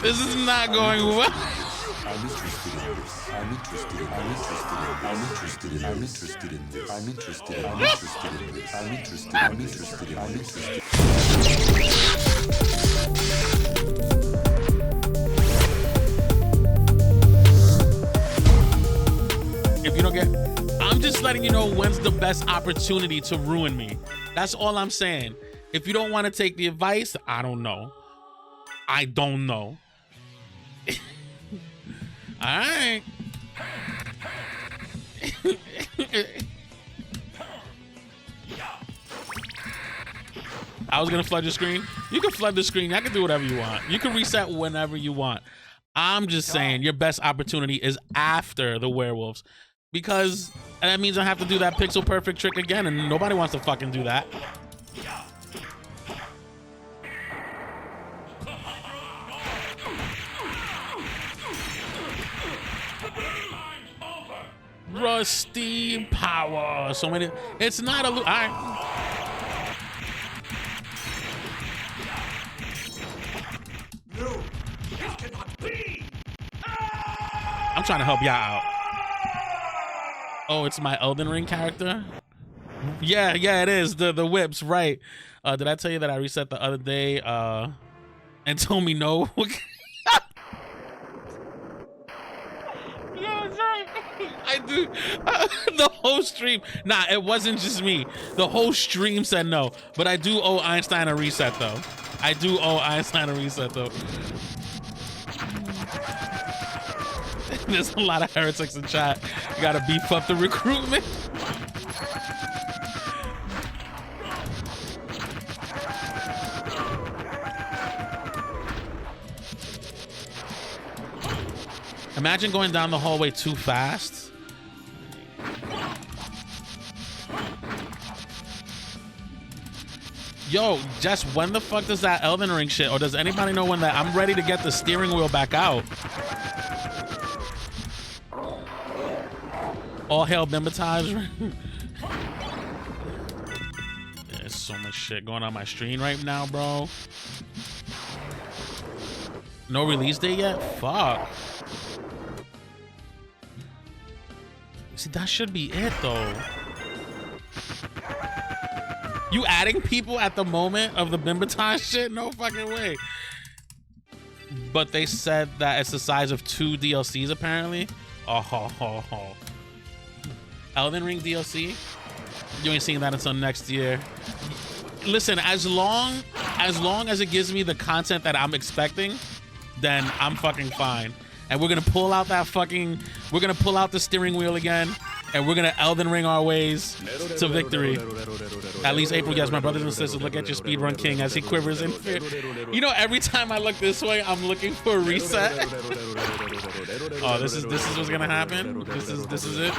This is not going well. I'm interested in this. I'm interested in this. I'm interested in this. I'm interested in this. I'm interested in this. If you don't get, I'm just letting you know when's the best opportunity to ruin me. That's all I'm saying. If you don't want to take the advice, I don't know. I don't know. All right. I was gonna flood your screen. You can flood the screen. I can do whatever you want. You can reset whenever you want. I'm just saying your best opportunity is after the werewolves, because that means I have to do that pixel perfect trick again, and nobody wants to fucking do that. Rusty power. So many. It's not a. All right. No, this cannot be. I'm trying to help y'all out. Oh, it's my Elden Ring character. Yeah, it is the whips, right? Did I tell you that I reset the other day? And told me no. I do. The whole stream. Nah, it wasn't just me. The whole stream said no. But I do owe Einstein a reset, though. I do owe Einstein a reset, though. There's a lot of heretics in chat. You gotta beef up the recruitment. Imagine going down the hallway too fast. Yo, Jess, when the fuck does that Elden Ring shit, or does anybody know when that? I'm ready to get the steering wheel back out. All hail Bimbatage. There's so much shit going on my screen right now, bro. No release date yet? Fuck. See, that should be it, though. You adding people at the moment of the Bimbaton shit? No fucking way. But they said that it's the size of 2 DLCs, apparently. Oh. Elden Ring DLC? You ain't seeing that until next year. Listen, as long as it gives me the content that I'm expecting, then I'm fucking fine. And we're gonna pull out that fucking, we're gonna pull out the steering wheel again, and we're gonna Elden Ring our ways to victory. At least April, yes, my brothers and sisters, look at your speedrun king as he quivers in fear. You know, every time I look this way, I'm looking for a reset. Oh, this is what's gonna happen. This is it.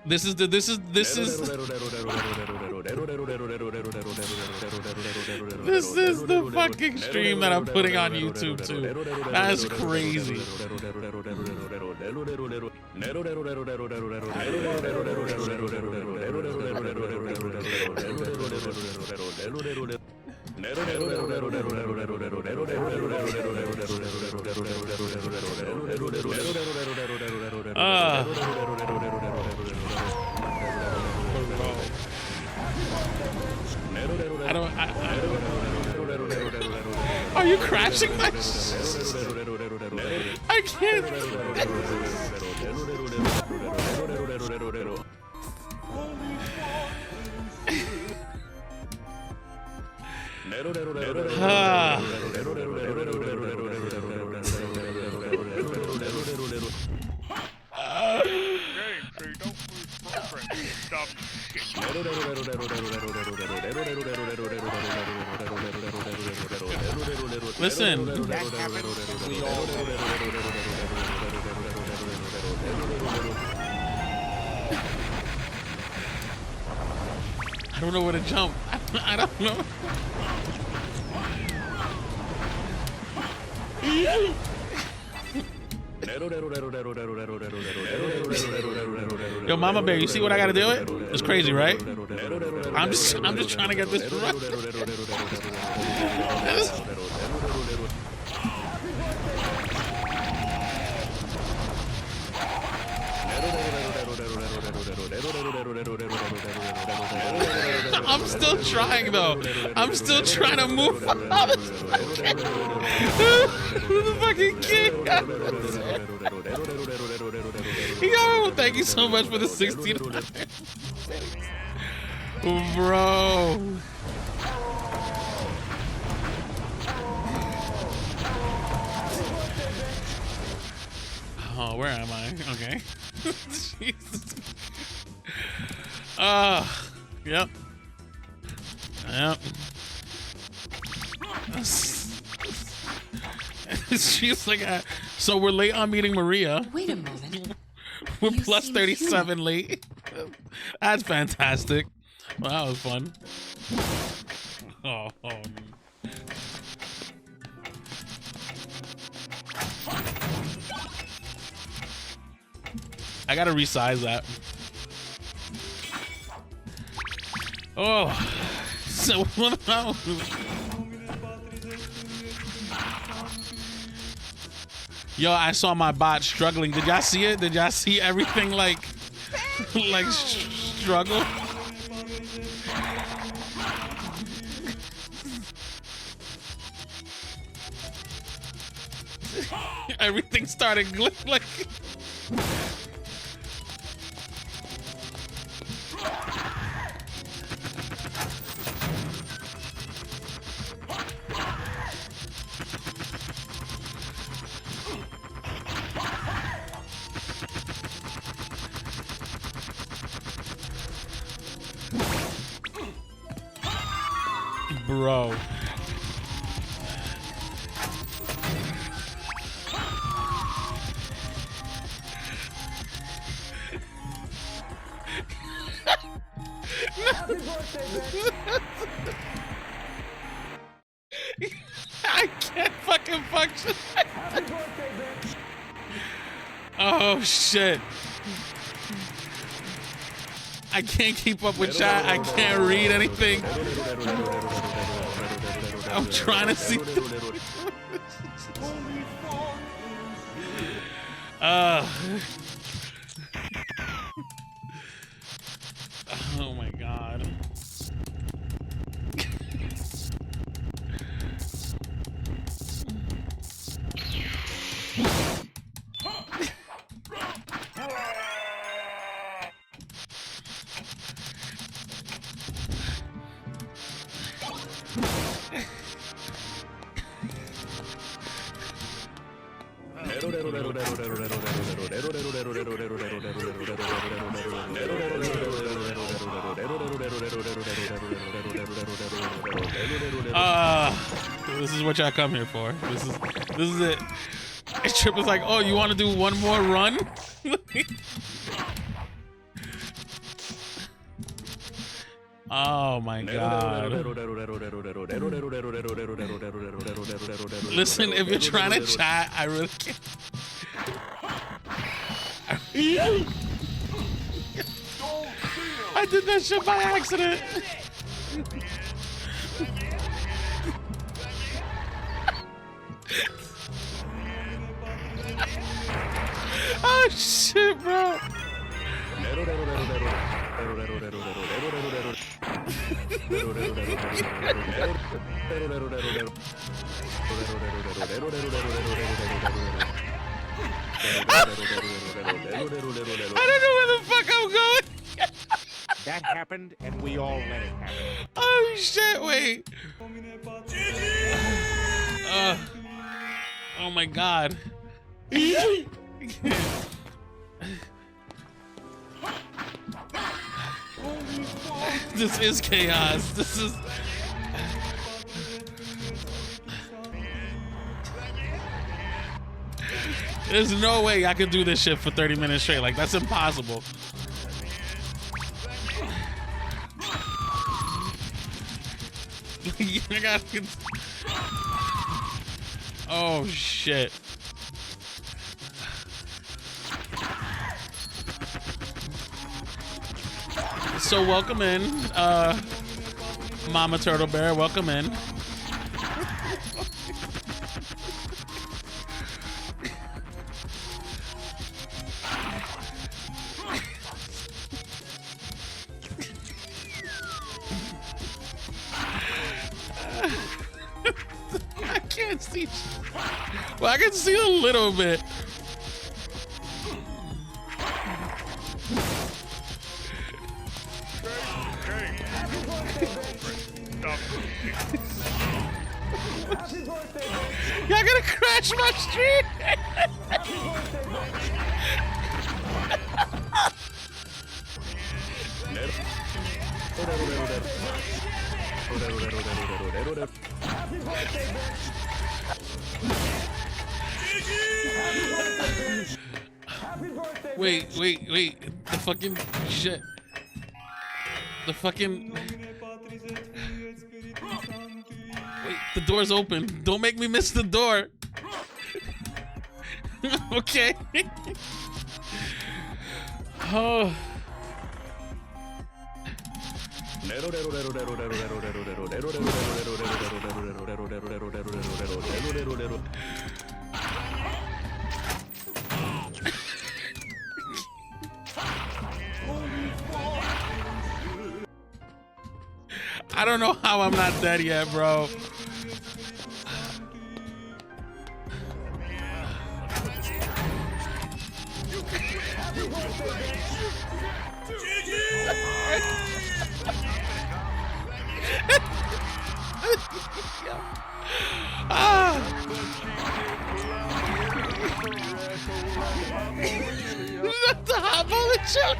This is the fucking stream that I'm putting on YouTube too. That's crazy. Are you crashing my I can't. Listen. I don't know where to jump. I don't know. Yo, Mama Bear, you see what I gotta do? It's crazy, right? I'm just trying to get this right. I'm still trying though. I'm still trying to move. Who's the fucking king? Yo, thank you so much for the 16. Bro. Oh, where am I? Okay. Jesus. Yep. Yep. She's like, so we're late on meeting Maria. Wait a moment. We're You plus seem 37 late. That's fantastic. Well, that was fun. Oh. I gotta resize that. Oh, so what about? Yo, I saw my bot struggling. Did y'all see it? Did y'all see everything like struggle? Everything started like. Bro. I can't fucking function. Oh shit. I can't keep up with chat. I can't read anything. I'm trying to see. Oh my god. This is what y'all come here for. This is it. Trip is like, oh, you want to do one more run? Oh my god. Listen, if you're trying to chat, I really can't. I did that shit by accident. Oh shit, bro. I don't know where the fuck I'm going. That happened, and we all let it happen. Oh shit, wait. Oh my god. This is chaos. This is... There's no way I could do this shit for 30 minutes straight. Like, that's impossible. Oh shit. So welcome in, Mama Turtle Bear, welcome in. can't see. Well, I can see a little bit. Y'all gonna crash my stream? Wait. The fucking shit. The fucking... Wait, the door's open. Don't make me miss the door. Okay. Oh. I don't know how I'm not dead yet, bro. That's the hot bullet shot.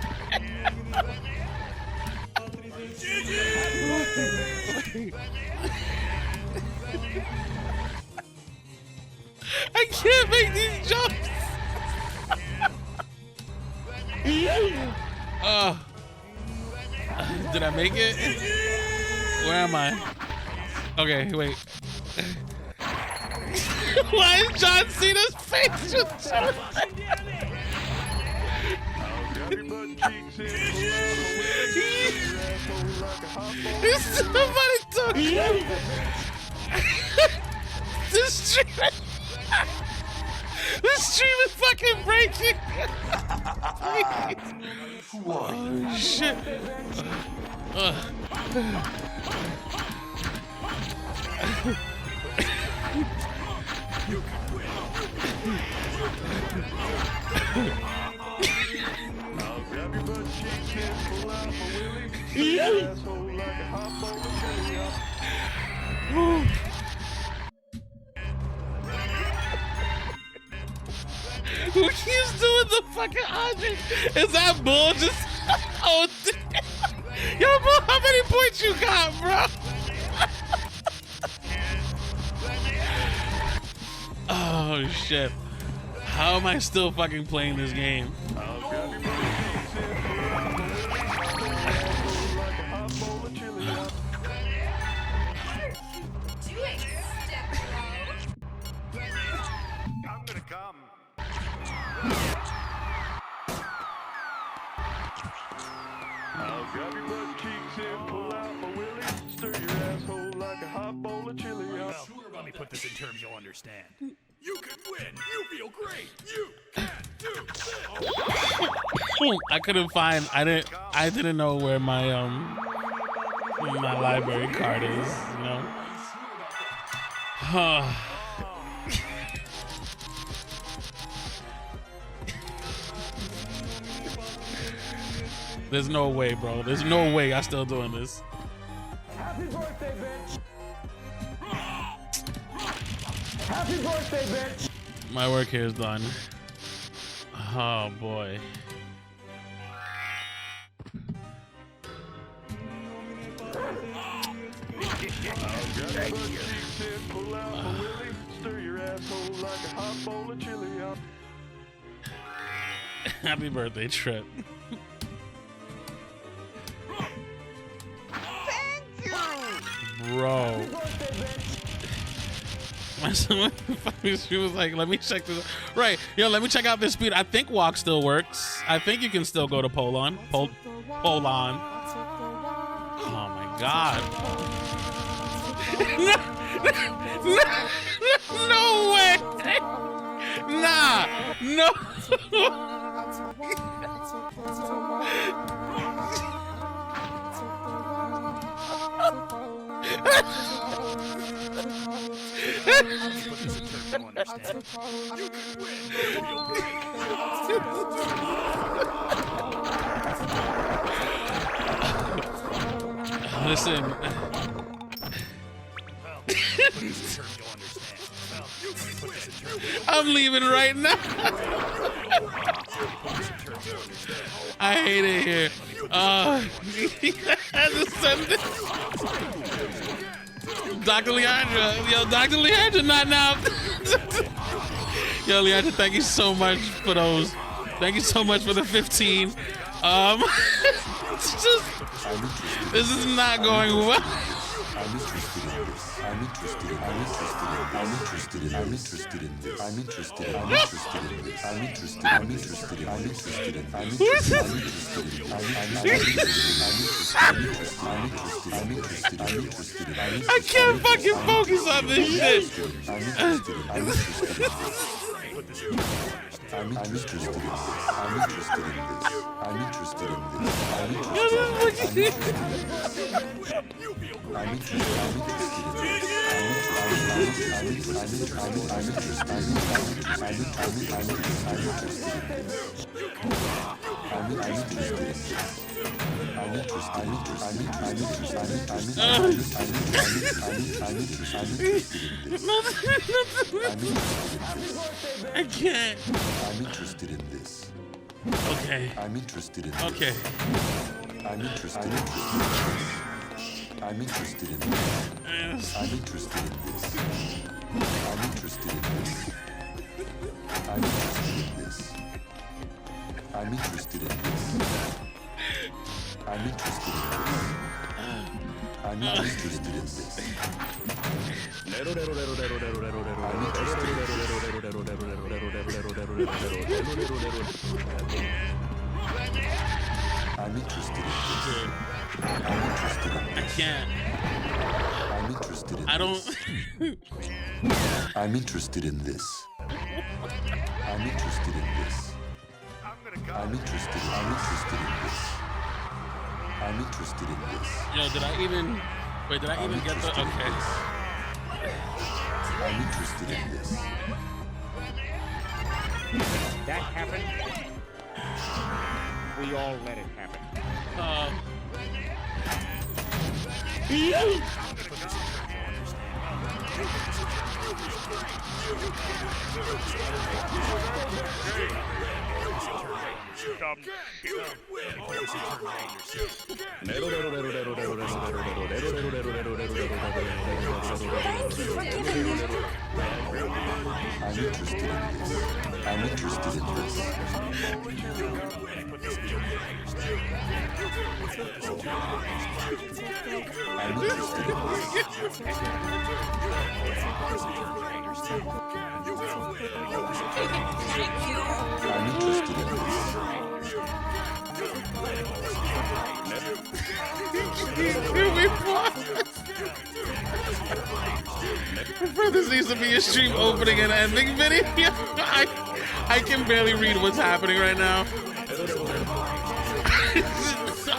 I can't make these jumps. Did I make it? Where am I? Okay, wait. Why is John Cena's face just so Is somebody talking? This stream is fucking breaking. Oh shit. Who keeps doing the fucking Andre? Is that bull just? Oh, damn. Yo, bull, how many points you got, bro? Oh shit! How am I still fucking playing this game? I'm gonna come. I'll grab your butt cheeks and pull out my willy. Stir your asshole like a hot bowl of chili. Let me put this in terms you'll understand. You can win. You feel great. You can do this. I couldn't find. I didn't know where my my library card is. You know. There's no way, bro. There's no way I'm still doing this. Happy birthday, bitch! Happy birthday, bitch! My work here is done. Oh boy. Pull out my willy. Stir your asshole like a hot bowl of chili. Happy birthday, Trip. Bro. She was like, let me check this. Right. Yo, let me check out this speed. I think walk still works. I think you can still go to Polon. Polon. Oh my God. No way. Nah. No. You'll understand. You can win. You feel great. Listen. I'm leaving right now. I hate it here. Dr. Leandra. Yo, Dr. Leandra, not now. Yo, Leandra, thank you so much for those. Thank you so much for the 15. It's just, this is not going well. I'm interested in this. I'm interested in this. I'm interested in this. I'm interested in this. I'm interested in this. I'm interested in this. I can't fucking focus on this shit. I'm interested in this. I'm interested in this. I'm interested in this. I'm interested in I can't. I'm interested in this. Okay. I'm interested in this. Okay. I'm interested in this. I'm interested in this. I'm interested in this. I'm interested in this. I'm interested in this. I'm interested in this. I'm interested in this. I'm interested in this. I'm interested in this. I'm interested in I this. can't. I'm interested in I don't. this. I'm interested in this. I'm interested in this. I'm interested in this. I'm interested in this. Yo, did I even? Wait, did I even get the? Okay. I'm interested in this. That happened. We all let it happen. I'm interested in this. I'm interested in this. I'm interested in this. I'm interested in this. This needs to be a stream opening and ending video. I can barely read what's happening right now.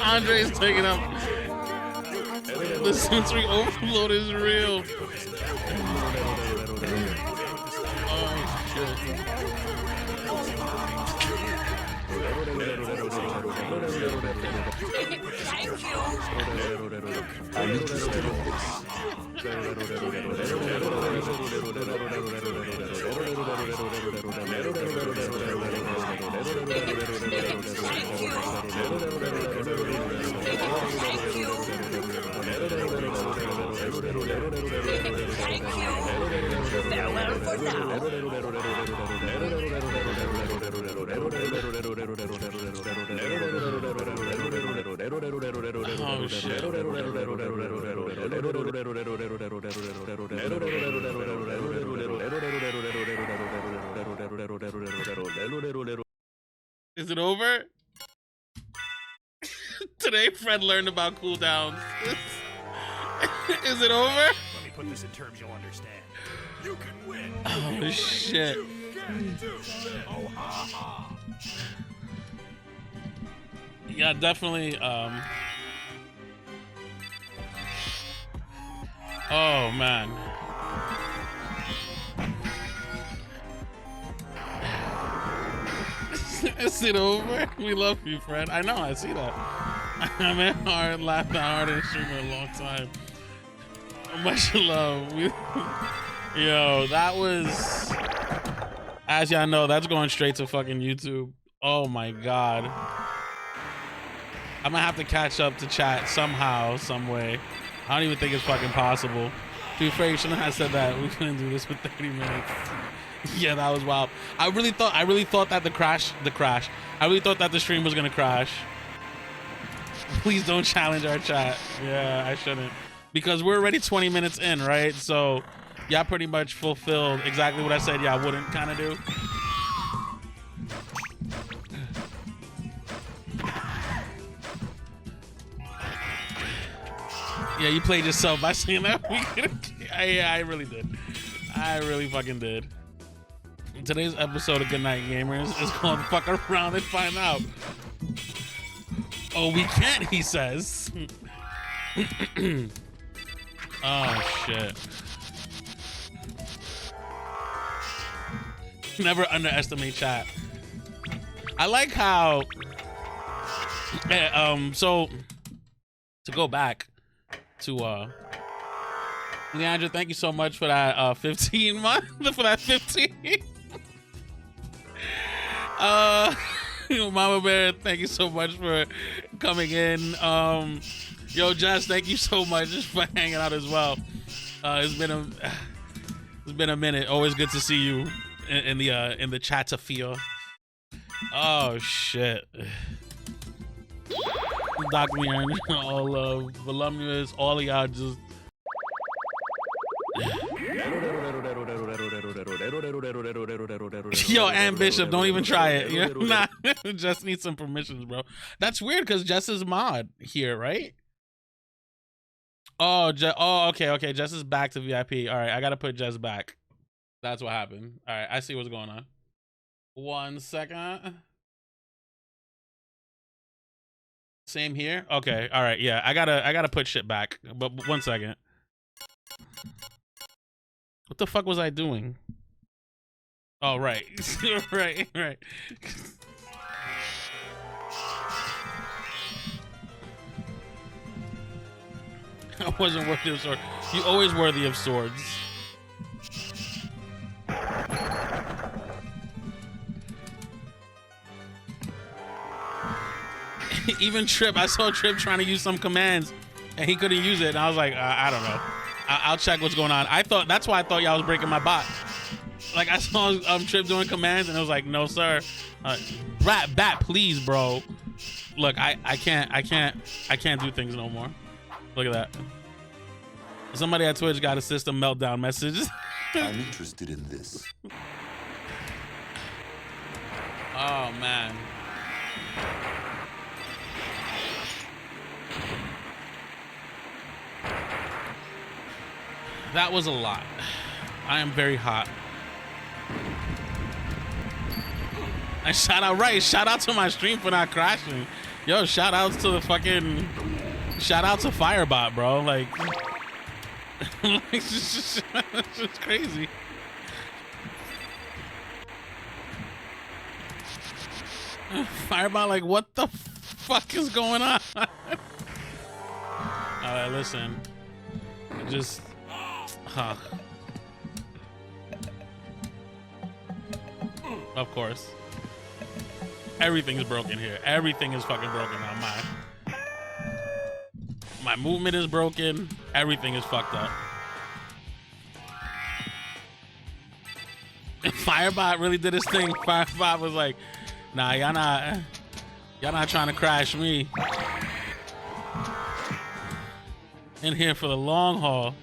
Andre is taking up. The sensory overload is real. Oh shit. I'm interested in this. Oh shit. Is it over? Today Fred learned about cooldowns. Is it over? Let me put this in terms you'll understand. You can win. Oh shit. You can do. Oh ha ha. Yeah, definitely. Oh man. Is it over? We love you, Fred. I know, I see that. I'm in hard, laughed hard and streamed in a long time. Much love. Yo, that was, as y'all know, that's going straight to fucking YouTube. Oh my God. I'm gonna have to catch up to chat somehow, some way. I don't even think it's fucking possible. To be fair, you shouldn't have said that. We couldn't do this for 30 minutes. Yeah, that was wild. I really thought that I really thought that the stream was gonna crash. Please don't challenge our chat. Yeah, I shouldn't. Because we're already 20 minutes in, right? So y'all pretty much fulfilled exactly what I said y'all wouldn't kind of do. Yeah, you played yourself by saying that. Yeah, I really did. I really fucking did. Today's episode of Good Night Gamers is called Fuck Around and Find Out. Oh, we can't, he says. Oh, shit. Never underestimate chat. I like how... so, to go back to... Leandra, thank you so much for that 15 month, for that 15. Mama Bear, thank you so much for coming in. Yo, Jess, thank you so much for hanging out as well. It's been a minute. Always good to see you in the chat-a-feel. Oh shit. Dr. Leandra, all of Volumnius, all of y'all just. Yo, and Bishop, don't even try it. Yeah, nah, just need some permissions, bro. That's weird because Jess is mod here, right? Oh, okay. Jess is back to VIP. All right, I gotta put Jess back. That's what happened. All right, I see what's going on. 1 second. Same here. Okay. All right. Yeah, I gotta put shit back. But 1 second. What the fuck was I doing? Oh, right. right. I wasn't worthy of swords. You always worthy of swords. Even Trip, I saw Trip trying to use some commands and he couldn't use it. And I was like, I don't know. I'll check what's going on. That's why I thought y'all was breaking my bot. Like I saw Trip doing commands and it was like, no sir. Bat, please, bro. Look, I can't do things no more. Look at that. Somebody at Twitch got a system meltdown message. I'm interested in this. Oh man. That was a lot. I am very hot. And shout out to my stream for not crashing. Yo, shout out to Firebot, bro. Like, it's just crazy. Firebot, like, what the fuck is going on? Alright, listen. Just, Of course. Everything is broken here. Everything is fucking broken now. My movement is broken. Everything is fucked up. Firebot really did his thing. Firebot was like, nah, y'all not trying to crash me. In here for the long haul.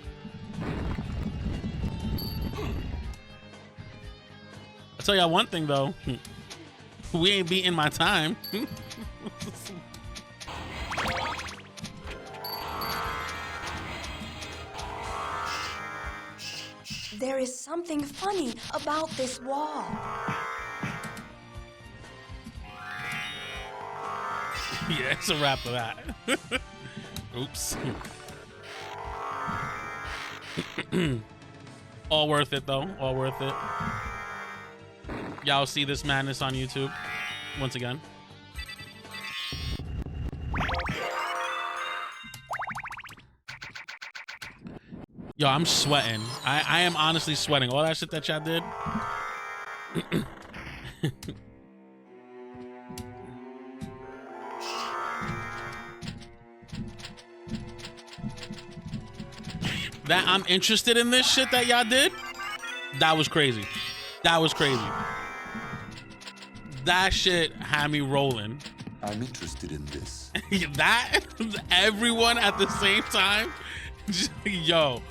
I'll tell y'all one thing though. We ain't beating my time. There is something funny about this wall. Yeah, it's a wrap for that. Oops. All worth it though. All worth it. Y'all see this madness on YouTube. once again. Yo, I'm sweating. I am honestly sweating. All that shit that y'all did. That I'm interested in this shit that y'all did. That was crazy. That was crazy. That shit had me rolling. I'm interested in this. That everyone at the same time. Yo,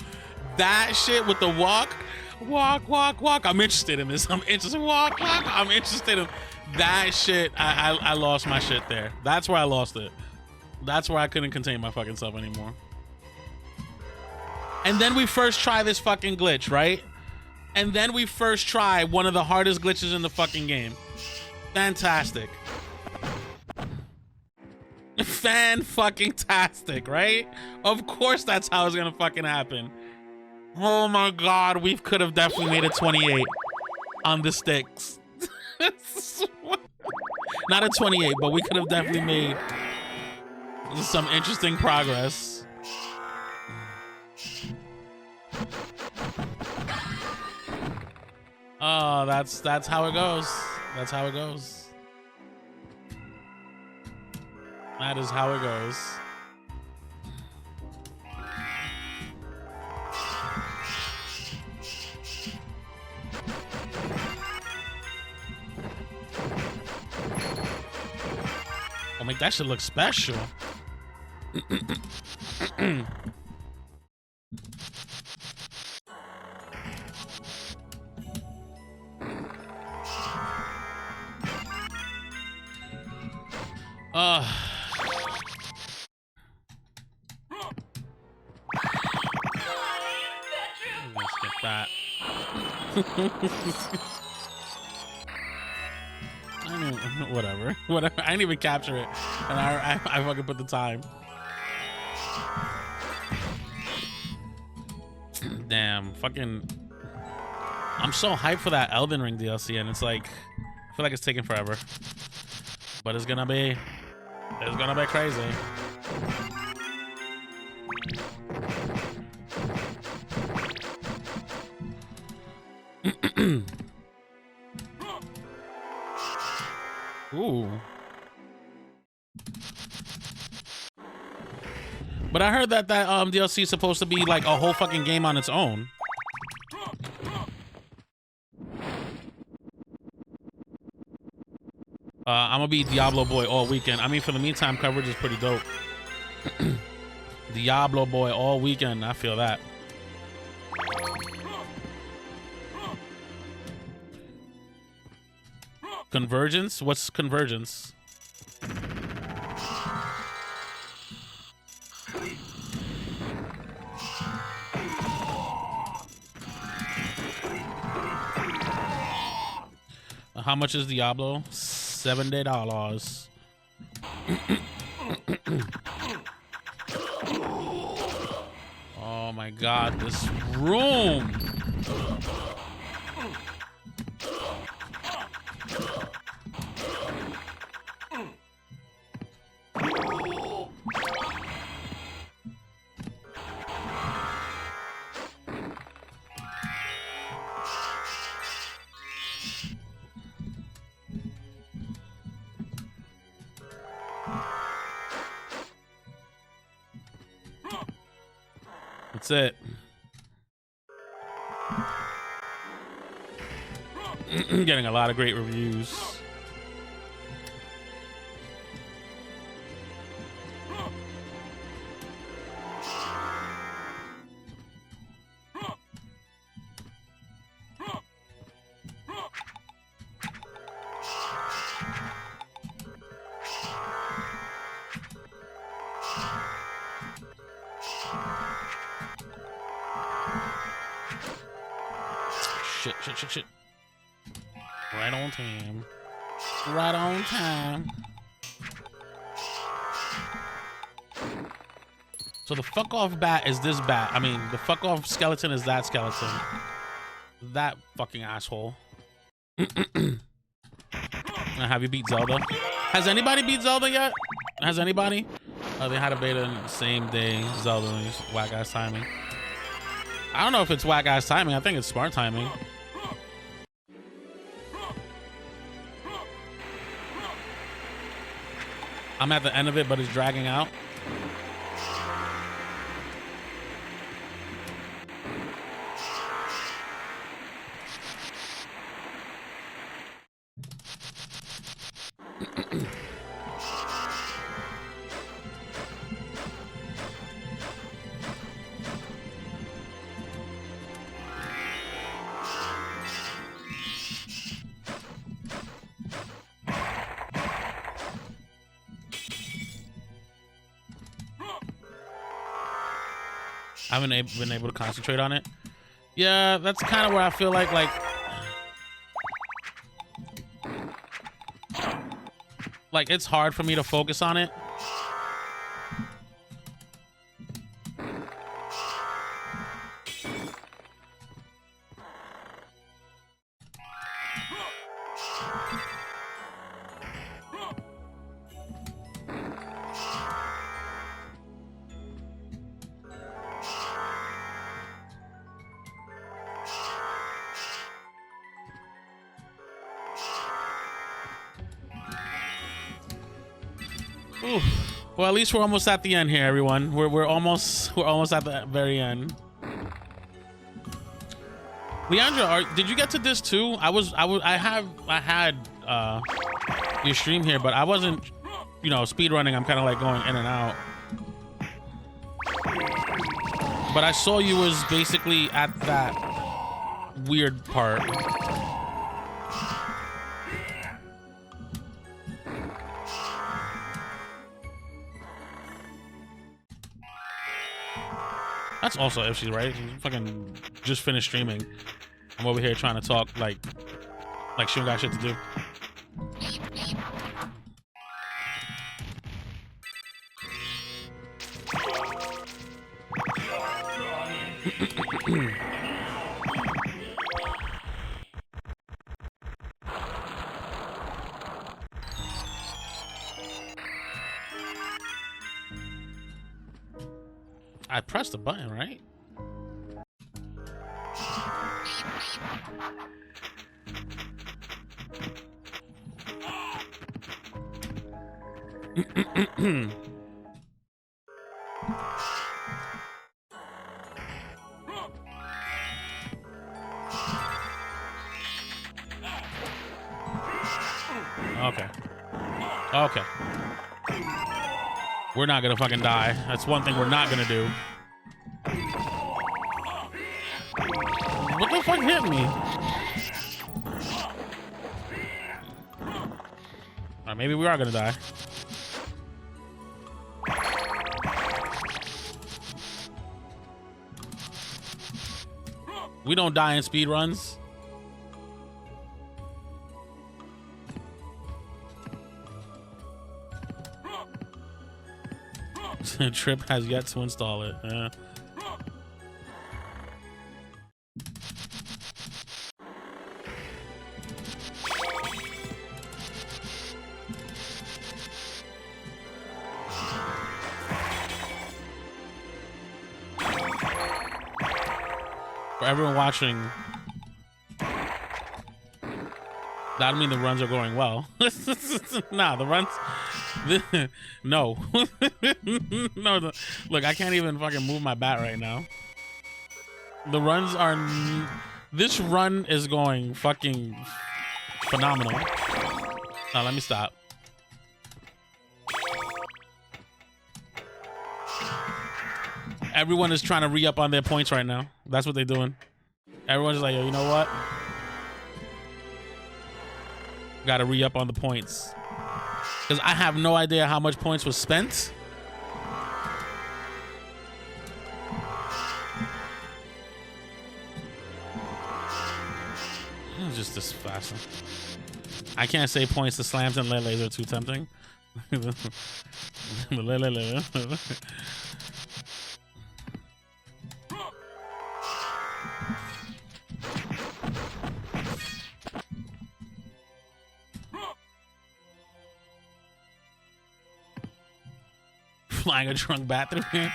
that shit with the walk. I'm interested in this. I'm interested. Walk. I'm interested in that shit. I lost my shit there. That's where I lost it. That's where I couldn't contain my fucking self anymore. And then we first try this fucking glitch, right? And then we first try one of the hardest glitches in the fucking game. Fantastic. Fan-fucking-tastic, right? Of course that's how it's gonna fucking happen. Oh my god, we could have definitely made it 28 on the sticks. Not a 28, but we could have definitely made some interesting progress. Oh, that's how it goes. That's how it goes. That is how it goes. Oh, make that shit look special. Let's get that. Whatever. I didn't even capture it, and I fucking put the time. Damn, fucking. I'm so hyped for that Elden Ring DLC, and it's like, I feel like it's taking forever, but it's gonna be crazy. Ooh. But I heard that DLC is supposed to be like a whole fucking game on its own. I'm gonna be Diablo Boy all weekend. I mean, for the meantime, coverage is pretty dope. Diablo Boy all weekend. I feel that. Convergence? What's convergence? How much is Diablo? $70. Oh my god, this room. That's it. Getting a lot of great reviews. Shit. Right on time. Right on time. So the fuck off bat is this bat. I mean, the fuck off skeleton is that skeleton. That fucking asshole. Have you beat Zelda? Has anybody beat Zelda yet? Has anybody? They had a beta in the same day Zelda. Just whack ass timing. I don't know if it's whack ass timing. I think it's smart timing. I'm at the end of it, but it's dragging out. I haven't been able to concentrate on it. Yeah, that's kind of where I feel like it's hard for me to focus on it. Ooh. Well, at least we're almost at the end here, everyone. We're almost at the very end. Leandra, did you get to this too? I had your stream here, but I wasn't, you know, speed running. I'm kind of like going in and out. But I saw you was basically at that weird part. That's also if she's right. She fucking just finished streaming. I'm over here trying to talk like she don't got shit to do. I pressed the button, right? Okay. We're not gonna fucking die. That's one thing we're not gonna do. What the fuck hit me? Or maybe we are gonna die. We don't die in speed runs. Trip has yet to install it. Yeah. For everyone watching, that don't mean the runs are going well. Nah, the runs. No. No. Look, I can't even fucking move my bat right now. The runs are. This run is going fucking phenomenal. Now let me stop. Everyone is trying to re-up on their points right now. That's what they're doing. Everyone's just like, yo, you know what? Gotta re-up on the points. Because I have no idea how much points was spent. It's just this fast. I can't say points to slams and leles are too tempting. flying a drunk bat through here.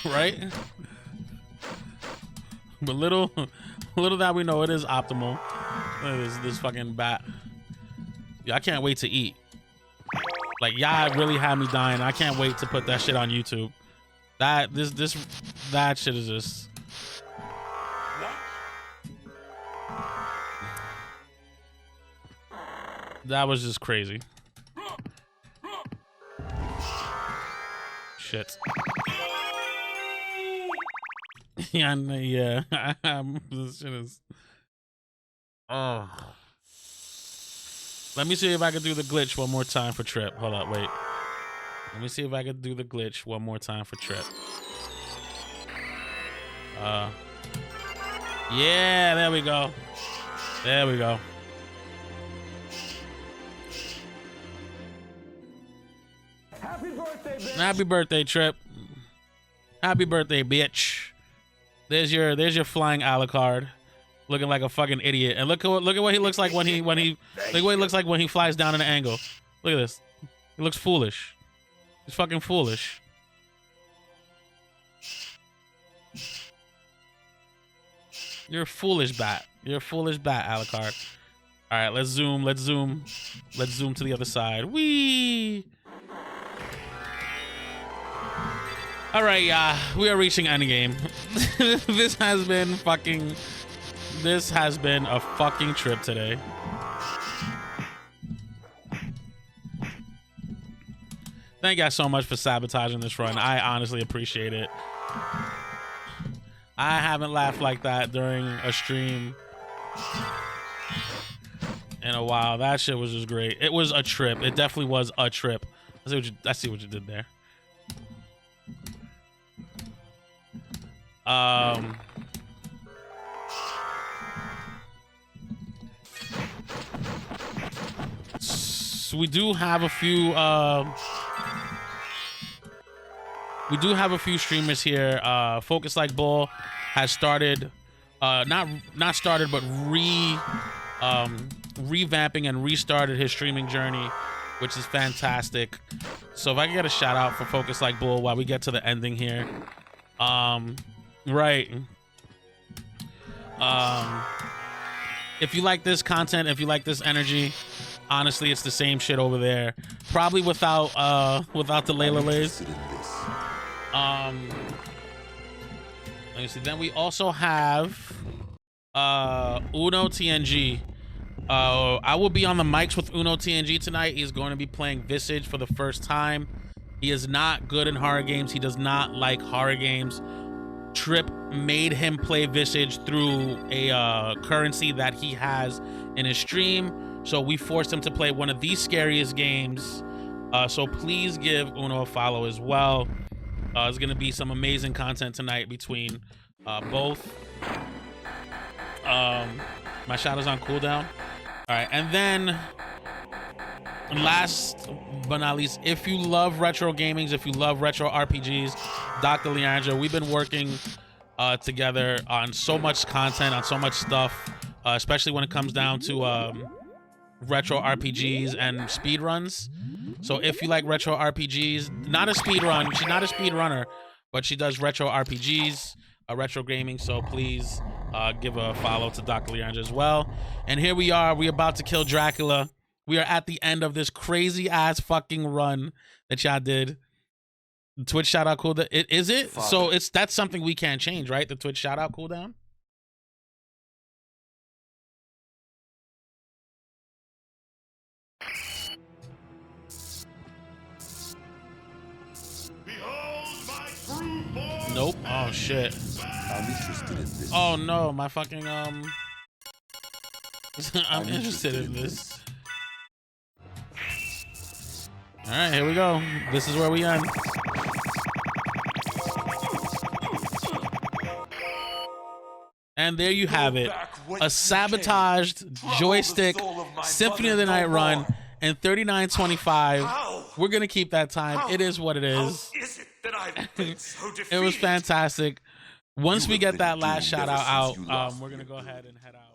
Right? But little that we know, it is optimal. This fucking bat. Yeah, I can't wait to eat. Like, y'all really had me dying. I can't wait to put that shit on YouTube. That shit is just. That was just crazy. Shit. Yeah, this shit is. Oh. Let me see if I can do the glitch one more time for Trip. Hold up, wait. Let me see if I can do the glitch one more time for Trip. Yeah, there we go. There we go. Happy birthday, bitch. Happy birthday, Trip. Happy birthday, bitch. There's your flying Alucard, looking like a fucking idiot. And look at what he looks like when he look what he looks like when he flies down in an angle. Look at this. He looks foolish. He's fucking foolish. You're a foolish bat. You're a foolish bat, Alucard. All right, let's zoom. Let's zoom to the other side. Whee! All right, yeah, we are reaching endgame. This has been a fucking trip today. Thank you guys so much for sabotaging this run. I honestly appreciate it. I haven't laughed like that during a stream in a while. That shit was just great. It was a trip. It definitely was a trip. I see what you did there. So we do have a few streamers here. Focus Like Bull has started, not started, but revamping and restarted his streaming journey, which is fantastic. So if I can get a shout out for Focus Like Bull while we get to the ending here. Right. If you like this content, if you like this energy, honestly, it's the same shit over there. Probably without the Layla Lays. Let me see. Then we also have Uno TNG. I will be on the mics with Uno TNG tonight. He's going to be playing Visage for the first time. He is not good in horror games. He does not like horror games. Trip made him play Visage through a currency that he has in his stream. So we forced him to play one of the scariest games. So please give Uno a follow as well. There's going to be some amazing content tonight between both. My shadow's on cooldown. All right, and then last but not least, if you love retro gamings, if you love retro RPGs, Dr. Leandro, we've been working together on so much content, on so much stuff, especially when it comes down to retro RPGs and speed runs. So if you like retro RPGs, not a speed run, she's not a speed runner, but she does retro RPGs, retro gaming. So please give a follow to Dr. Leandro as well. And here we are. We're about to kill Dracula. We are at the end of this crazy ass fucking run that y'all did. Twitch shout out cooldown. Is it? Father. So that's something we can't change, right? The Twitch shout out cooldown. Nope. Oh shit. I'm interested in this. Oh no, my fucking I'm interested in this. All right, here we go. This is where we end. And there you have it. A sabotaged joystick Symphony of the Night run in 39:25. We're going to keep that time. It is what it is. It was fantastic. Once we get that last shout out, we're going to go ahead and head out.